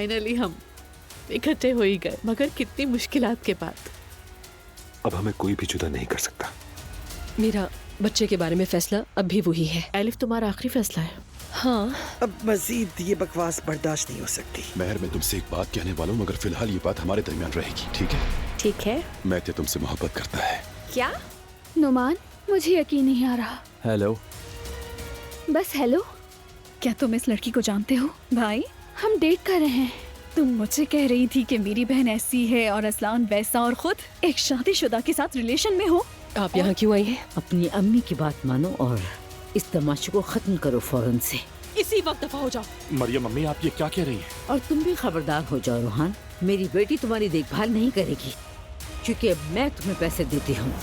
Finally हम इकट्ठे हो ही गए, मगर कितनी मुश्किलात के बाद। अब हमें कोई भी जुदा नहीं कर सकता। मेरा बच्चे के बारे में फैसला अब भी वही है। एलिफ तुम्हारा आखिरी फैसला है? हाँ। अब मजीद ये बकवास बर्दाश्त नहीं हो सकती। महर, मैं तुमसे एक बात कहने वाला हूँ, मगर फिलहाल ये बात हमारे दरमियान रहेगी, ठीक है? ठीक है। मैथ्यू तुमसे मोहब्बत करता है। क्या? नुमान, मुझे यकीन नहीं आ रहा। हेलो। बस हेलो। क्या तुम इस लड़की को जानते हो? भाई, हम डेट कर रहे हैं। तुम मुझे कह रही थी कि मेरी बहन ऐसी है और असलान वैसा, और खुद एक शादीशुदा के साथ रिलेशन में हो। आप यहाँ क्यों आई हैं? अपनी अम्मी की बात मानो और इस तमाशे को खत्म करो फौरन से। इसी वक्त दफा हो जाओ। मरियम अम्मी, आप ये क्या कह रही हैं? और तुम भी खबरदार हो जाओ रोहान, मेरी बेटी तुम्हारी देखभाल नहीं करेगी, क्योंकि अब मैं तुम्हें पैसे देती हूँ।